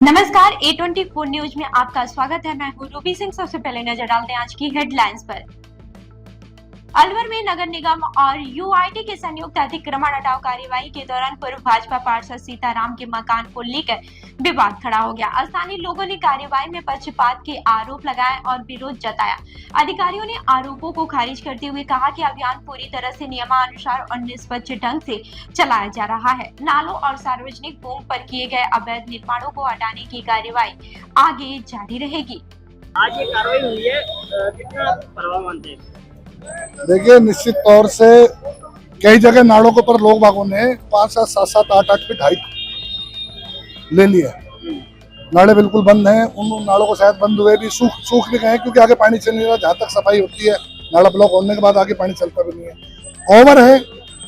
नमस्कार A24 news में आपका स्वागत है। मैं हूं रूबी सिंह। सबसे पहले नजर डालते हैं आज की हेडलाइंस पर। अलवर में नगर निगम और यूआईटी के संयुक्त अतिक्रमण हटाओ कार्यवाही के दौरान पूर्व भाजपा पार्षद सीताराम के मकान को लेकर विवाद खड़ा हो गया। स्थानीय लोगों ने कार्यवाही में पक्षपात के आरोप लगाए और विरोध जताया। अधिकारियों ने आरोपों को खारिज करते हुए कहा कि अभियान पूरी तरह से नियमानुसार और निष्पक्ष ढंग से चलाया जा रहा है। नालों और सार्वजनिक भूमि पर किए गए अवैध निर्माणों को हटाने की कार्यवाही आगे जारी रहेगी। आज ये कार्रवाई हुई है, कितना प्रभाव मानते हैं? देखिए, निश्चित तौर से कई जगह नालों के ऊपर लोग बागों ने 5, 7, 7, 8 फीट हाइट ले लिया। नाले बिल्कुल बंद हैं। उन नालों को शायद बंद हुए भी सूख भी गए, क्योंकि आगे पानी चल नहीं रहा। जहाँ तक सफाई होती है, नाला ब्लॉक होने के बाद आगे पानी चलता भी नहीं है। ओवर है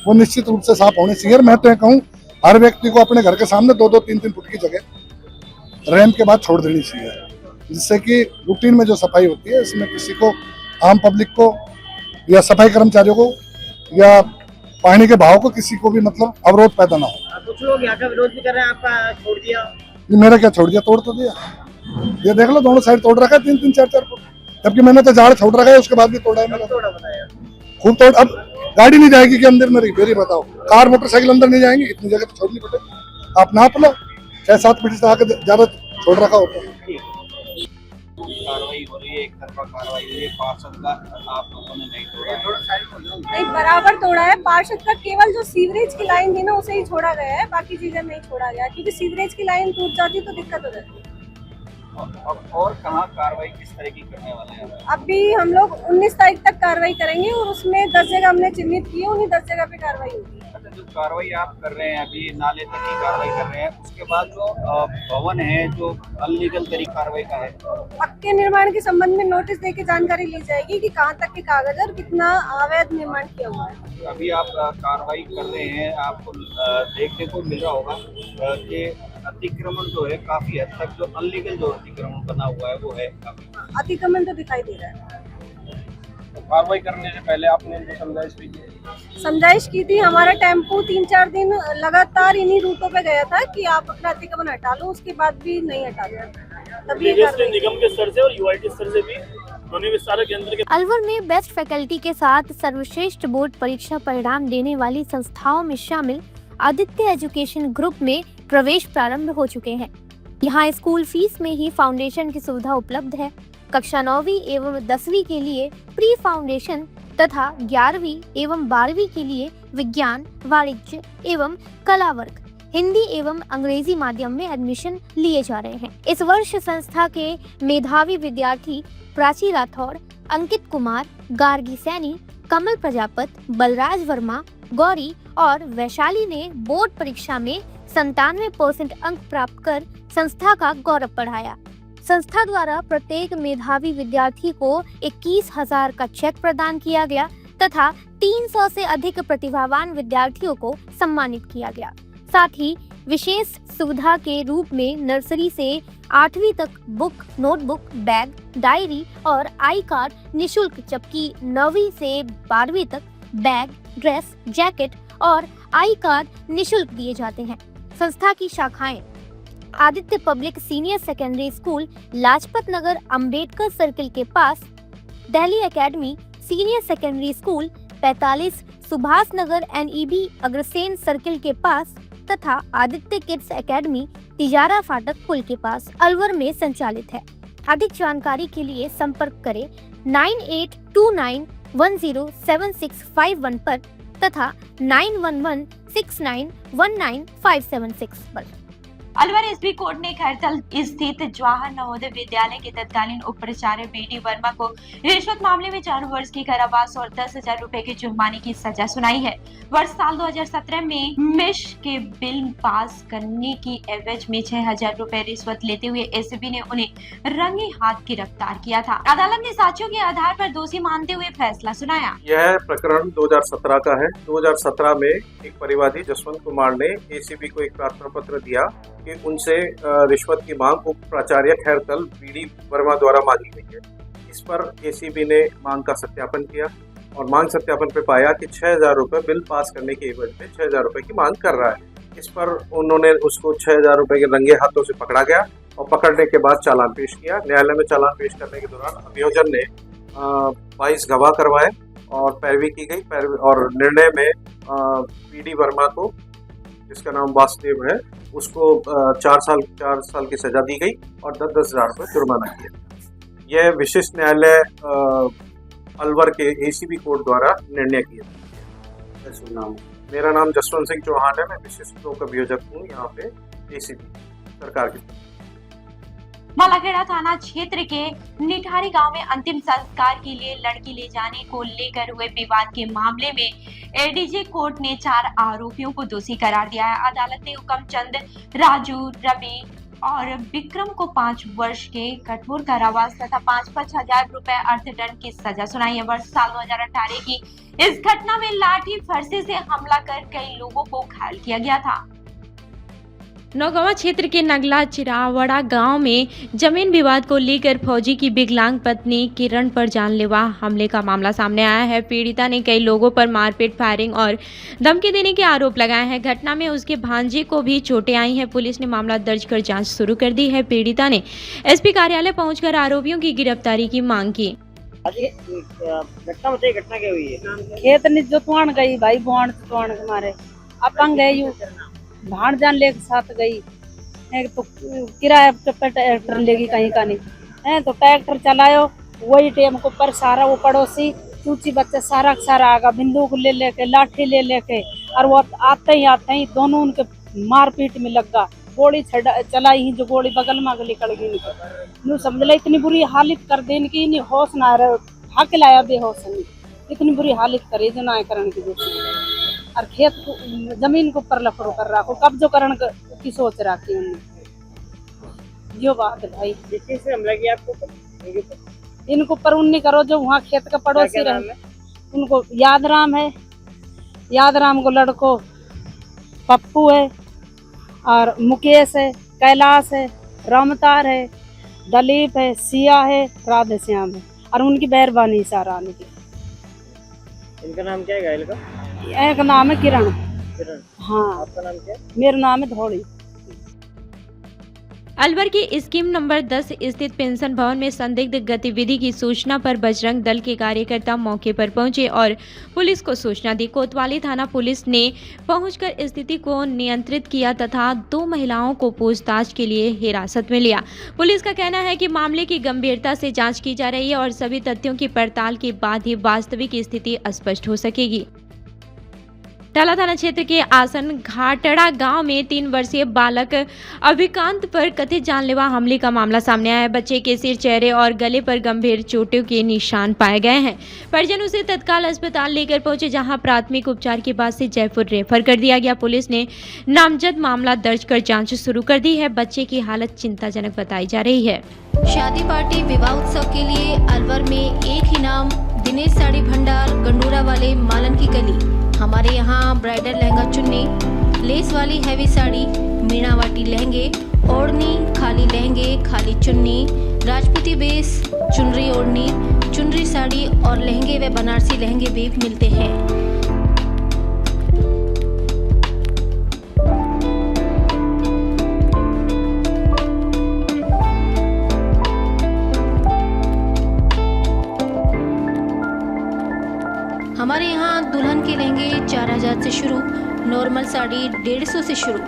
वो निश्चित रूप से साफ होने चाहिए। मैं तो कहूँ हर व्यक्ति को अपने घर के सामने 2-2, 3-3 फुट की जगह रैंप के बाद छोड़ देनी चाहिए, जिससे कि रूटीन में जो सफाई होती है इसमें किसी को, आम पब्लिक को या सफाई कर्मचारियों को या पानी के बहाव को किसी को भी मतलब अवरोध पैदा ना हो। कुछ लोग यहाँ का विरोध भी कर रहे हैं, आपका छोड़ दिया। मेरा क्या छोड़ दिया? तोड़ तो दिया। ये देख लो, दोनों साइड तोड़ रखा है 3-3, 4-4 फुट, जबकि मैंने तो झाड़ छोड़ रखा है, उसके बाद भी तोड़ा है मैंने। तोड़ा बताया खूब तोड़। अब गाड़ी नहीं जाएगी कि अंदर मेरी मेरी बताओ, कार मोटरसाइकिल अंदर नहीं जाएंगी, इतनी जगह तो छोड़नी पड़ेगी। आप नाप लो, 6-7 फीट से आके ज्यादा छोड़ रखा होता है। कार्रवाई हो रही है, एक तरफा कार्रवाई हुई है। पार्षद का आप लोगों ने नहीं तोड़ा है। नहीं, बराबर तोड़ा है। पार्षद का केवल जो सीवरेज की लाइन थी ना, उसे ही छोड़ा गया है, बाकी चीजें नहीं छोड़ा गया, क्योंकि सीवरेज की लाइन टूट जाती तो दिक्कत हो जाती। और कहाँ कार्रवाई किस तरह की करने वाले हैं? अभी हम लोग 19 तारीख तक कार्रवाई करेंगे और उसमें 10 जगह हमने चिन्हित की है, उन्हीं 10 जगह पे कार्रवाई होगी। अच्छा, जो कार्रवाई आप कर रहे हैं, अभी नाले तक की कार्रवाई कर रहे हैं, उसके बाद जो भवन है जो अनलीगल तरीके कार्रवाई का है, पक्के निर्माण के संबंध में नोटिस देके जानकारी ली जाएगी कि कहाँ तक के कागज और कितना अवैध निर्माण किया हुआ है। अभी आप कार्रवाई कर रहे हैं, आपको देखने को मिल रहा होगा कि अतिक्रमण जो है काफी हद तक जो अनलीगल जो अतिक्रमण बना हुआ है वो है काफी। अतिक्रमण तो दिखाई दे रहा है। तो कार्रवाई करने से पहले आपने जो समझाइश की थी। हमारा टेम्पो 3-4 दिन लगातार इन्हीं रूटों पे गया था कि आप अपना अतिक्रमण हटा लो, उसके बाद भी नहीं हटा दिया। तभी निगम के स्तर से और यूआईटी स्तर से भी ध्वनि विस्तारक यंत्र के अलवर में बेस्ट फैकल्टी के साथ सर्वश्रेष्ठ बोर्ड परीक्षा परिणाम देने वाली संस्थाओं में शामिल आदित्य एजुकेशन ग्रुप में प्रवेश प्रारंभ हो चुके हैं। यहाँ स्कूल फीस में ही फाउंडेशन की सुविधा उपलब्ध है। कक्षा 9वीं एवं 10वीं के लिए प्री फाउंडेशन तथा 11वीं एवं 12वीं के लिए विज्ञान, वाणिज्य एवं कला वर्ग, हिंदी एवं अंग्रेजी माध्यम में एडमिशन लिए जा रहे हैं। इस वर्ष संस्था के मेधावी विद्यार्थी प्राची राठौड़, अंकित कुमार, गार्गी सैनी, कमल प्रजापत, बलराज वर्मा, गौरी और वैशाली ने बोर्ड परीक्षा में 97% अंक प्राप्त कर संस्था का गौरव बढ़ाया। संस्था द्वारा प्रत्येक मेधावी विद्यार्थी को 21,000 का चेक प्रदान किया गया तथा 300 से अधिक प्रतिभावान विद्यार्थियों को सम्मानित किया गया। साथ ही विशेष सुविधा के रूप में नर्सरी से 8वीं तक बुक, नोटबुक, बैग, डायरी और आई कार्ड निःशुल्क, जबकि 9वीं से 12वीं तक बैग, ड्रेस, जैकेट और आई कार्ड निःशुल्क दिए जाते हैं। संस्था की शाखाएं Aditya public senior secondary school, Lajpat Nagar Ambedkar circle के पास, Delhi academy senior secondary school 45 Subhash Nagar NEB Agrasen circle के पास तथा आदित्य किड्स एकेडमी तिजारा फाटक पुल के पास अलवर में संचालित है। अधिक जानकारी के लिए संपर्क करें 9829107651 पर तथा 9116919576 पर। अलवर एसपी कोर्ट ने खैरथल स्थित जवाहर नवोदय विद्यालय के तत्कालीन उप प्राचार्य BD वर्मा को रिश्वत मामले में 4 वर्ष की कारावास और 10,000 रुपए के जुर्माने की सजा सुनाई है। वर्ष साल 2017 में मिश के बिल पास करने की एवज में 6,000 रुपए रिश्वत लेते हुए एसपी ने उन्हें रंगे हाथ गिरफ्तार किया था। अदालत ने साक्ष्यों के आधार पर दोषी मानते हुए फैसला सुनाया। यह प्रकरण 2017 का है। 2017 में एक परिवादी जसवंत कुमार ने एसीबी को एक प्रार्थना पत्र दिया कि उनसे रिश्वत की मांग उप प्राचार्य खैरथल BD वर्मा द्वारा मांगी गई है। इस पर एसीबी ने मांग का सत्यापन किया और मांग सत्यापन पे पाया कि 6,000 रुपए बिल पास करने के एवज में 6,000 रुपए की मांग कर रहा है। इस पर उन्होंने उसको 6,000 रुपए के रंगे हाथों से पकड़ा गया और पकड़ने के बाद चालान पेश किया। न्यायालय में चालान पेश करने के दौरान अभियोजन ने 22 गवाह करवाए और पैरवी की गई और निर्णय में पीडी वर्मा को, जिसका नाम वासुदेव है, उसको 4 साल की सजा दी गई और 10-10 हज़ार रुपये जुर्माना किया। यह विशिष्ट न्यायालय अलवर के एसीबी कोर्ट द्वारा निर्णय किया। मेरा नाम जसवंत सिंह चौहान है। मैं विशिष्ट लोक अभियोजक हूँ यहाँ पे एसीबी सरकार की। बालाखेड़ा थाना क्षेत्र के निठारी गांव में अंतिम संस्कार के लिए लड़की ले जाने को लेकर हुए विवाद के मामले में एडीजे कोर्ट ने 4 आरोपियों को दोषी करार दिया है। अदालत ने हुक्मचंद, राजू, रवि और विक्रम को 5 वर्ष के कठोर कारावास तथा 5-5 हजार रुपए अर्थदंड की सजा सुनाई है। वर्ष साल 2018 की इस घटना में लाठी फरसे से हमला कर कई लोगों को घायल किया गया था। नौगांवा क्षेत्र के नगला चिरावड़ा गांव में जमीन विवाद को लेकर फौजी की विकलांग पत्नी किरण पर जानलेवा हमले का मामला सामने आया है। पीड़िता ने कई लोगों पर मारपीट, फायरिंग और धमकी देने के आरोप लगाए हैं। घटना में उसके भांजे को भी चोटें आई हैं। पुलिस ने मामला दर्ज कर जांच शुरू कर दी है। पीड़िता ने एसपी कार्यालय पहुंचकर आरोपियों की गिरफ्तारी की मांग की। घटना बताइए, घटना क्या हुई है? खेत ने जो तुआन गई भाई, बुआन तुआन के मारे अपंग है, यू भाणजान ले के साथ गई है, तो किराया ट्रैक्टर लेगी कहीं का नहीं है, तो ट्रैक्टर चलायो वही टेम को पर सारा वो पड़ोसी चूची बच्चे सारा आगा बंदूक ले लेके, लाठी ले लेके, और वो आते ही दोनों उनके मारपीट में लग गया। गोली चलाई ही, जो गोली बगल में निकल गई। नू समझ ले इतनी बुरी हालत कर दे इनकी, नहीं होश ना रहे, हक लाया बेहोश नहीं, इतनी बुरी हालत करे जो ना करण की जैसे। और खेत को जमीन के ऊपर लफड़ो कर रखो, कब्जो करण की सोच रखी उन्होंने। जो बात है भाई, किससे हमला किया आपको? इनको पर उन्नी करो जो वहाँ खेत का पड़ोसी रहे, उनको यादराम है, यादराम को लड़को पप्पू है और मुकेश है, कैलाश है, रामतार है, दलीप है, सिया है, राधे श्याम है, और उनकी मेहरबानी सारा आने की। इनका नाम क्या है घायल का? एक नाम है किरण। हाँ, आपका नाम क्या है? मेरा नाम है धौड़ी। अलवर के स्कीम नंबर 10 स्थित पेंशन भवन में संदिग्ध गतिविधि की सूचना पर बजरंग दल के कार्यकर्ता मौके पर पहुंचे और पुलिस को सूचना दी। कोतवाली थाना पुलिस ने पहुंचकर स्थिति को नियंत्रित किया तथा 2 महिलाओं को पूछताछ के लिए हिरासत में लिया। पुलिस का कहना है कि मामले की गंभीरता से जांच की जा रही है और सभी तथ्यों की पड़ताल के बाद ही वास्तविक स्थिति स्पष्ट हो सकेगी। टाला थाना क्षेत्र के आसन घाटड़ा गांव में 3 वर्षीय बालक अभिकांत पर कथित जानलेवा हमले का मामला सामने आया है। बच्चे के सिर, चेहरे और गले पर गंभीर चोटों के निशान पाए गए हैं। परिजन उसे तत्काल अस्पताल लेकर पहुंचे, जहां प्राथमिक उपचार के बाद से जयपुर रेफर कर दिया गया। पुलिस ने नामजद मामला दर्ज कर जाँच शुरू कर दी है। बच्चे की हालत चिंताजनक बताई जा रही है। शादी पार्टी, विवाह उत्सव के लिए अलवर में एक ही नाम, दिनेश साड़ी भंडार, गंडूरा वाले, मालन की गली। हमारे यहाँ ब्राइडल लहंगा चुन्नी, लेस वाली हैवी साड़ी, मीनावाटी लहंगे, ओढ़नी, खाली लहंगे, खाली चुन्नी, राजपूती बेस, चुनरी ओढ़नी, चुनरी साड़ी और लहंगे व बनारसी लहंगे भी मिलते हैं। हमारे यहाँ दुल्हन के लहंगे 4000 से शुरू, नॉर्मल साड़ी 150 से शुरू,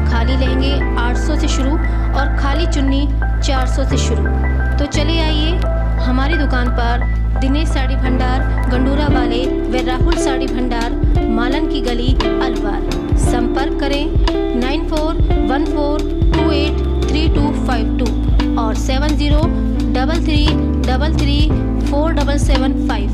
खाली लहंगे 800 से शुरू और खाली चुन्नी 400 से शुरू। तो चले आइए हमारी दुकान पर, दिनेश साड़ी भंडार, गंडूरा वाले व राहुल साड़ी भंडार, मालन की गली, अलवर। संपर्क करें 9414283252 और 7033334775।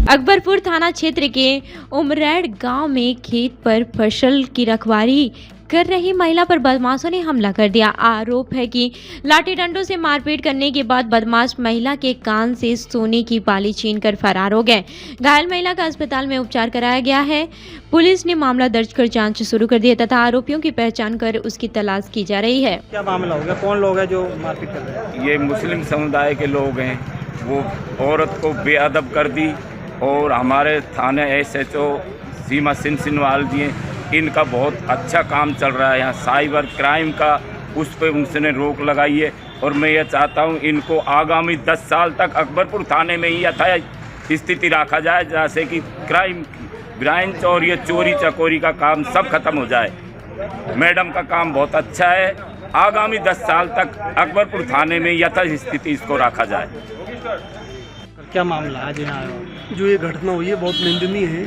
अकबरपुर थाना क्षेत्र के उमरैड गांव में खेत पर फसल की रखवाली कर रही महिला पर बदमाशों ने हमला कर दिया। आरोप है कि लाठी डंडों से मारपीट करने के बाद बदमाश महिला के कान से सोने की बाली छीनकर फरार हो गए। घायल महिला का अस्पताल में उपचार कराया गया है। पुलिस ने मामला दर्ज कर जांच शुरू कर दी है तथा आरोपियों की पहचान कर उसकी तलाश की जा रही है। क्या मामला हो गया? कौन लोग हैं जो मारपीट कर रहे हैं? ये मुस्लिम समुदाय के लोग हैं, वो औरत को बेअदब कर दी और हमारे थाने SHO सीमा सिनवाल जी हैं, इनका बहुत अच्छा काम चल रहा है यहाँ साइबर क्राइम का, उस पर उनसे रोक लगाई है और मैं ये चाहता हूँ इनको आगामी 10 साल तक अकबरपुर थाने में ही यथा स्थिति रखा जाए, जैसे कि क्राइम ब्रांच और ये चोरी चकोरी का काम सब खत्म हो जाए। मैडम का काम बहुत अच्छा है, आगामी 10 साल तक अकबरपुर थाने में यथा स्थिति इसको रखा जाए। क्या मामला आज यहाँ आए हो? जो ये घटना हुई है बहुत निंदनीय है।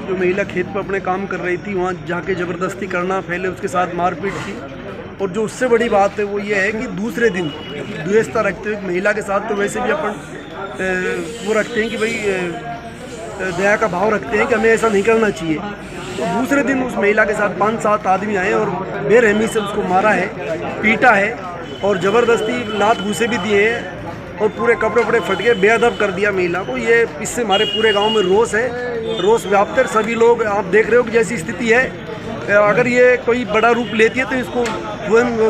जो महिला खेत पर अपने काम कर रही थी, वहाँ जाके ज़बरदस्ती करना, पहले उसके साथ मारपीट की, और जो उससे बड़ी बात है वो ये है कि दूसरे दिन द्वेषता रखते हुए महिला के साथ, तो वैसे भी अपन वो रखते हैं कि भाई दया का भाव रखते हैं कि हमें ऐसा नहीं करना चाहिए। तो दूसरे दिन उस महिला के साथ 5-7 आदमी आए और बेरहमी से उसको मारा है, पीटा है और ज़बरदस्ती लात घूसे भी दिए हैं और पूरे कपड़े वपड़े फट के बेअदब कर दिया महिला को। ये इससे हमारे पूरे गांव में रोष है, रोष व्याप्त है। सभी लोग आप देख रहे हो कि जैसी स्थिति है, अगर ये कोई बड़ा रूप लेती है तो इसको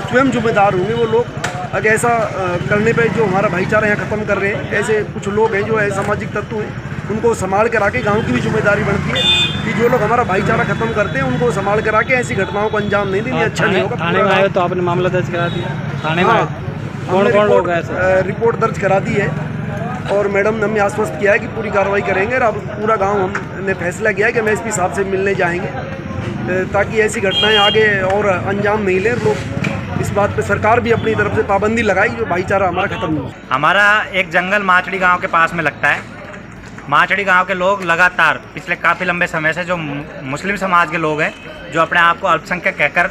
स्वयं जिम्मेदार होंगे वो लोग। अगर ऐसा करने पे जो हमारा भाईचारा यहाँ ख़त्म कर रहे हैं, ऐसे कुछ लोग हैं जो सामाजिक तत्व हैं, उनको संभाल कर आके गाँव की भी जिम्मेदारी बनती है कि जो लोग हमारा भाईचारा ख़त्म करते हैं उनको संभाल कर आके ऐसी घटनाओं को अंजाम नहीं देंगे। अच्छा नहीं होगा। थाने में आए तो आपने मामला दर्ज करा दिया? थाने में कौन लोग हैं? रिपोर्ट दर्ज करा दी है और मैडम ने हमें आश्वस्त किया है कि पूरी कार्रवाई करेंगे। और अब पूरा गांव हमने फैसला किया है कि हम एसपी साहब से मिलने जाएंगे ताकि ऐसी घटनाएं आगे और अंजाम नहीं लें लोग। इस बात पे सरकार भी अपनी तरफ से पाबंदी लगाई जो भाईचारा हमारा खत्म नहीं हो। हमारा एक जंगल माचड़ी गांव के पास में लगता है। माचड़ी गांव के लोग लगातार पिछले काफ़ी लंबे समय से जो मुस्लिम समाज के लोग हैं, जो अपने आप को अल्पसंख्यक कहकर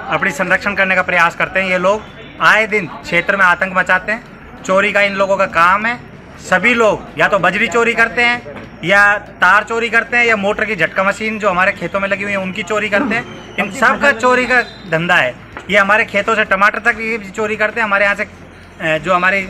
अपनी संरक्षण करने का प्रयास करते हैं, ये लोग आए दिन क्षेत्र में आतंक मचाते हैं। चोरी का इन लोगों का काम है। सभी लोग या तो बजरी चोरी करते हैं या तार चोरी करते हैं या मोटर की झटका मशीन जो हमारे खेतों में लगी हुई है उनकी चोरी करते हैं। इन सब का चोरी का धंधा है। ये हमारे खेतों से टमाटर तक भी चोरी करते हैं। हमारे यहाँ से जो हमारी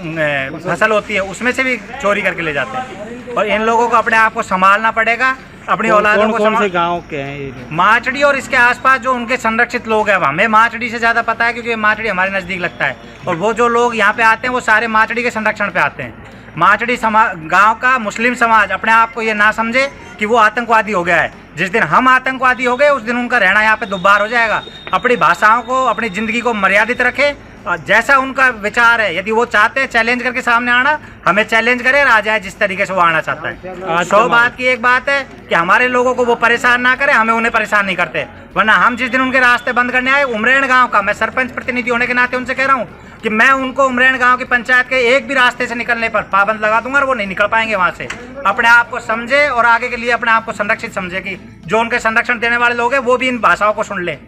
फसल होती है उसमें से भी चोरी करके ले जाते हैं। और इन लोगों को अपने आप को संभालना पड़ेगा, अपनी औलादों को। कौन से गाँव के हैं? माचड़ी और इसके आसपास जो उनके संरक्षित लोग हैं। हमें माचड़ी से ज़्यादा पता है क्योंकि माचड़ी हमारे नज़दीक लगता है। और वो जो लोग यहाँ पे आते हैं वो सारे माचड़ी के संरक्षण पे आते हैं। माचड़ी गांव का मुस्लिम समाज अपने आप को ये ना समझे कि वो आतंकवादी हो गया है। जिस दिन हम आतंकवादी हो गए उस दिन उनका रहना यहाँ पे दुबार हो जाएगा। अपनी भाषाओं को, अपनी ज़िंदगी को मर्यादित रखें। जैसा उनका विचार है, यदि वो चाहते हैं चैलेंज करके सामने आना, हमें चैलेंज करे और आ जाए जिस तरीके से वो आना चाहता है। 100 बात की एक बात है कि हमारे लोगों को वो परेशान ना करे, हमें उन्हें परेशान नहीं करते। वरना हम जिस दिन उनके रास्ते बंद करने आए, उमरेण गांव का मैं सरपंच प्रतिनिधि होने के नाते उनसे कह रहा हूँ कि मैं उनको उमरेण गांव की पंचायत के एक भी रास्ते से निकलने पर पाबंद लगा दूंगा और वो नहीं निकल पाएंगे वहाँ से। अपने आप को समझे और आगे के लिए अपने आप को संरक्षित समझे कि जो उनके संरक्षण देने वाले लोग हैं वो भी इन भाषाओं को सुन लें।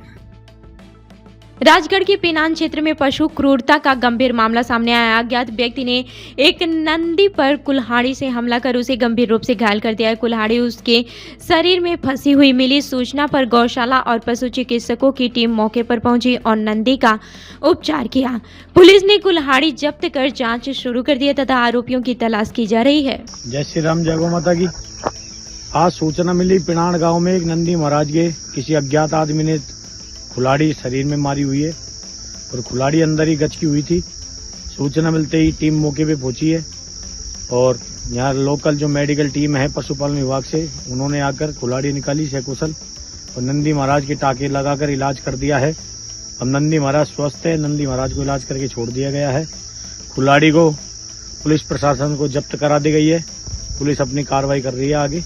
राजगढ़ के पेनान क्षेत्र में पशु क्रूरता का गंभीर मामला सामने आया। अज्ञात व्यक्ति ने एक नंदी पर कुल्हाड़ी से हमला कर उसे गंभीर रूप से घायल कर दिया है। कुल्हाड़ी उसके शरीर में फंसी हुई मिली। सूचना पर गौशाला और पशु चिकित्सकों की टीम मौके पर पहुंची और नंदी का उपचार किया। पुलिस ने कुल्हाड़ी जब्त कर जांच शुरू कर दी तथा आरोपियों की तलाश की जा रही है। जय श्री राम, जय गौ माता की। आज सूचना मिली पिनान गाँव में एक नंदी महाराज के किसी अज्ञात आदमी ने कुल्हाड़ी शरीर में मारी हुई है और कुल्हाड़ी अंदर ही गच की हुई थी। सूचना मिलते ही टीम मौके पे पहुंची है और यहाँ लोकल जो मेडिकल टीम है पशुपालन विभाग से, उन्होंने आकर कुल्हाड़ी निकाली सकुशल और नंदी महाराज के टाके लगाकर इलाज कर दिया है। अब नंदी महाराज स्वस्थ है। नंदी महाराज को इलाज करके छोड़ दिया गया है। कुल्हाड़ी को पुलिस प्रशासन को जब्त करा दी गई है। पुलिस अपनी कार्रवाई कर रही है आगे।